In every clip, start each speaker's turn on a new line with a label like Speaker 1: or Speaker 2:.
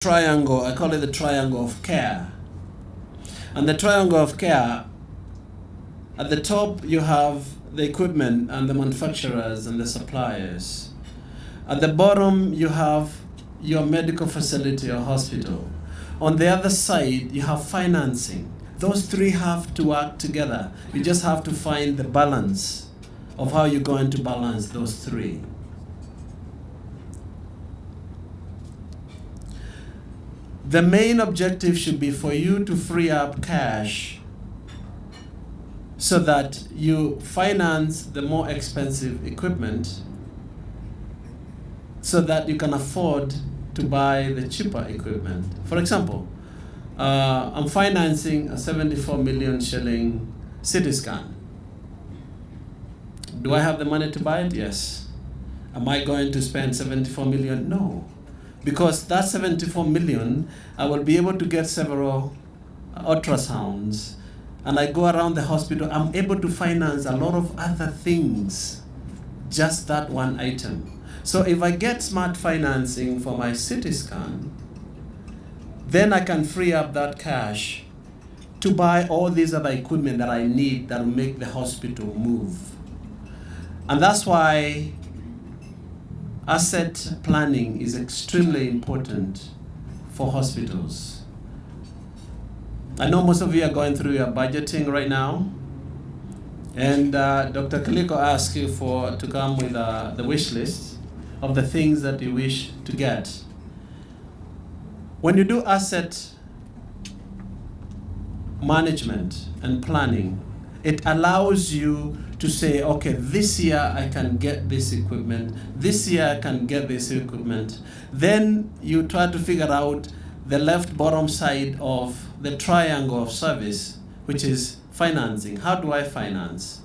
Speaker 1: Triangle, I call it the triangle of care. And the triangle of care, at the top you have the equipment and the manufacturers and the suppliers. At the bottom you have your medical facility or hospital. On the other side you have financing. Those three have to work together. You just have to find the balance of how you're going to balance those three. The main objective should be for you to free up cash so that you finance the more expensive equipment so that you can afford to buy the cheaper equipment. For example, I'm financing a 74 million shilling CT scan. Do I have the money to buy it? Yes. Am I going to spend 74 million? No. Because that 74 million, I will be able to get several ultrasounds, and I go around the hospital, I'm able to finance a lot of other things, just that one item. So if I get smart financing for my CT scan, then I can free up that cash to buy all these other equipment that I need that will make the hospital move. And that's why asset planning is extremely important for hospitals. I know most of you are going through your budgeting right now, and Dr. Kaliko asked you to come with the wish list of the things that you wish to get. When you do asset management and planning, it allows you to say, okay, this year I can get this equipment, this year I can get this equipment. Then you try to figure out the left bottom side of the triangle of service, which is financing. How do I finance?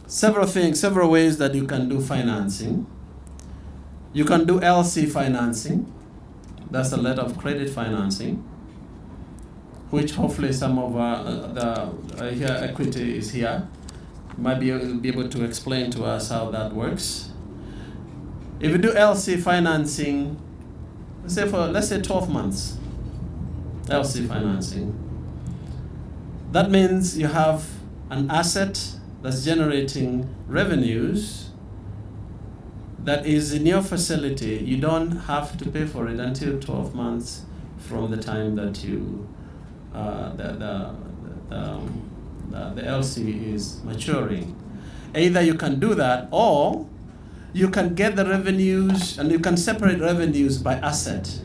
Speaker 1: Several things, several ways that you can do financing. You can do LC financing. That's a letter of credit financing, which hopefully some of here equity is here. Might be able to explain to us how that works. If you do LC financing, let's say 12 months, LC financing, that means you have an asset that's generating revenues that is in your facility. You don't have to pay for it until 12 months from the time that you the LC is maturing. Either you can do that, or you can get the revenues, and you can separate revenues by asset.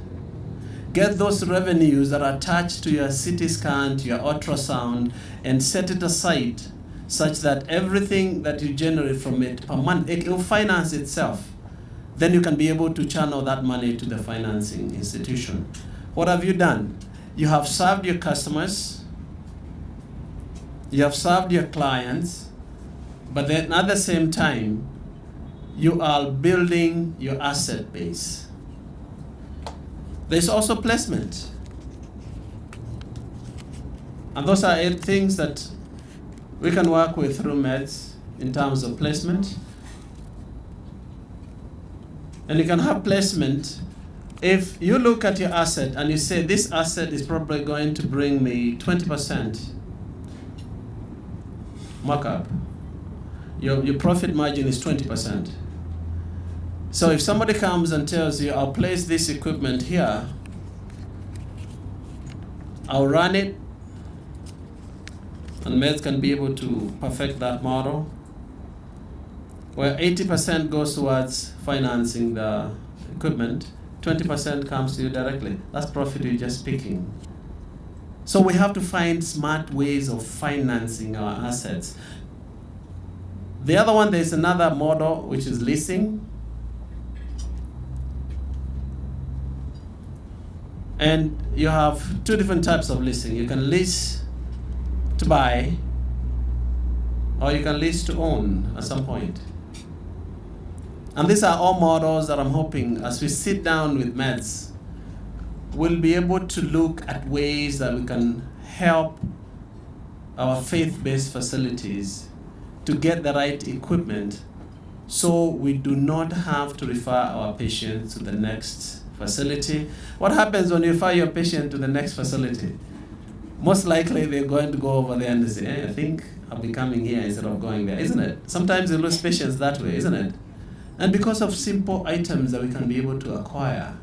Speaker 1: Get those revenues that are attached to your CT scan, to your ultrasound, and set it aside such that everything that you generate from it per month, it will finance itself. Then you can be able to channel that money to the financing institution. What have you done? You have served your customers, you have served your clients, but then at the same time, you are building your asset base. There's also placement. And those are 8 things that we can work with through MEDS in terms of placement. And you can have placement if you look at your asset and you say, this asset is probably going to bring me 20% markup. Your profit margin is 20%. So if somebody comes and tells you, I'll place this equipment here, I'll run it, and MEDS can be able to perfect that model, where 80% goes towards financing the equipment, 20% comes to you directly. That's profit you're just picking. So we have to find smart ways of financing our assets. The other one, there's another model, which is leasing. And you have 2 different types of leasing. You can lease to buy, or you can lease to own at some point. And these are all models that I'm hoping, as we sit down with MEDS, we'll be able to look at ways that we can help our faith-based facilities to get the right equipment so we do not have to refer our patients to the next facility. What happens when you refer your patient to the next facility? Most likely they're going to go over there and say, hey, I think I'll be coming here instead of going there, isn't it? Sometimes you lose patients that way, isn't it? And because of simple items that we can be able to acquire.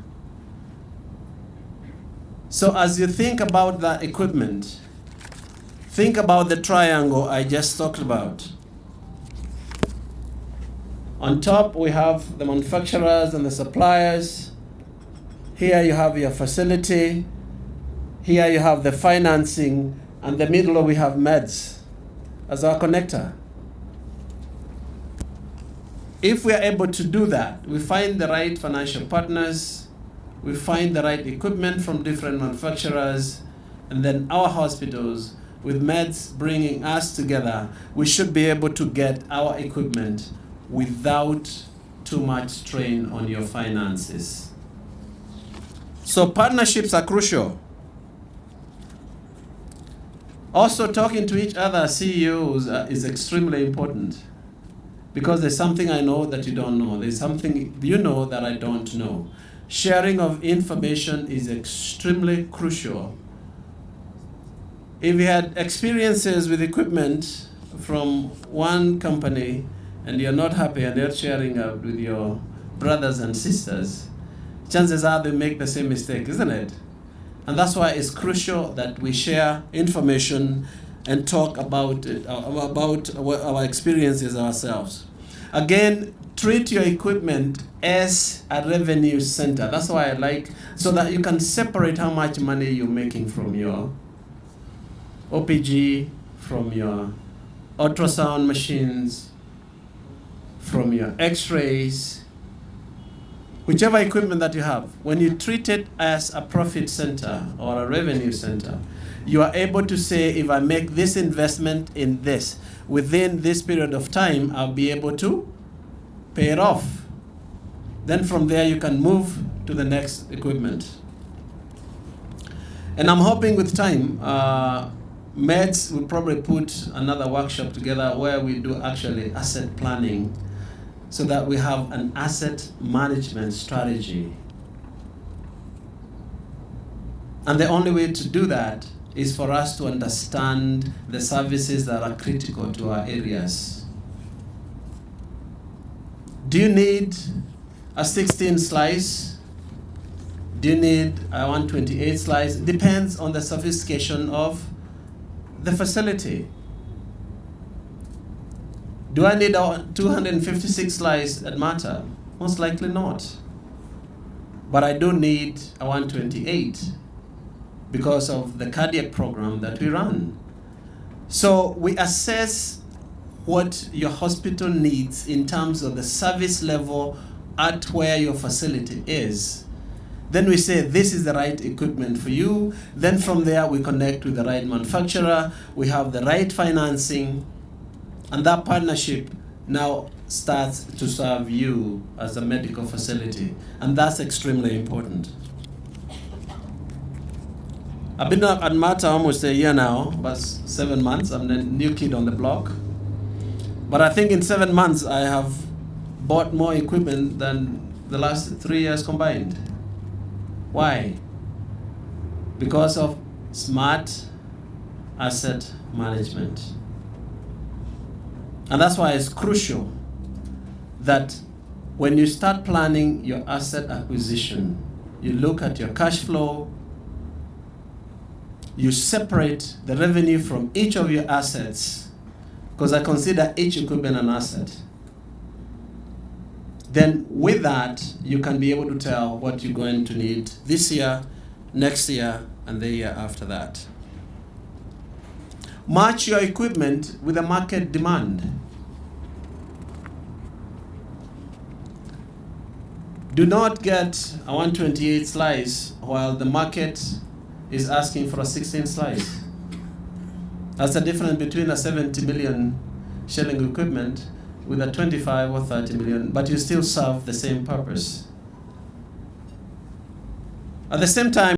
Speaker 1: So as you think about that equipment, think about the triangle I just talked about. On top, we have the manufacturers and the suppliers. Here you have your facility. Here you have the financing. And the middle, we have meds as our connector. If we are able to do that, we find the right financial partners, we find the right equipment from different manufacturers, and then our hospitals, with meds bringing us together, we should be able to get our equipment without too much strain on your finances. So partnerships are crucial. Also, talking to each other, CEOs, is extremely important, because there's something I know that you don't know. There's something you know that I don't know. Sharing of information is extremely crucial. If you had experiences with equipment from one company and you're not happy and you're sharing it with your brothers and sisters, chances are they make the same mistake, isn't it? And that's why it's crucial that we share information and talk about it, about our experiences ourselves. Again, treat your equipment as a revenue center. That's why I like, so that you can separate how much money you're making from your OPG, from your ultrasound machines, from your x-rays, whichever equipment that you have. When you treat it as a profit center or a revenue center, you are able to say, if I make this investment in this, within this period of time, I'll be able to pay it off. Then from there, you can move to the next equipment. And I'm hoping with time, Meds will probably put another workshop together where we do actually asset planning, so that we have an asset management strategy. And the only way to do that is for us to understand the services that are critical to our areas. Do you need a 16 slice? Do you need a 128 slice? Depends on the sophistication of the facility. Do I need a 256 slice at Mater? Most likely not. But I do need a 128 because of the cardiac program that we run. So we assess what your hospital needs in terms of the service level at where your facility is. Then we say, this is the right equipment for you. Then from there, we connect with the right manufacturer. We have the right financing. And that partnership now starts to serve you as a medical facility. And that's extremely important. I've been at Mater almost a year now, but 7 months. I'm the new kid on the block. But I think in 7 months, I have bought more equipment than the last 3 years combined. Why? Because of smart asset management. And that's why it's crucial that when you start planning your asset acquisition, you look at your cash flow, you separate the revenue from each of your assets, because I consider each equipment an asset. Then with that, you can be able to tell what you're going to need this year, next year, and the year after that. Match your equipment with the market demand. Do not get a 128 slice while the market is asking for a 16 slice. That's the difference between a 70 million shilling equipment with a 25 or 30 million, but you still serve the same purpose. At the same time,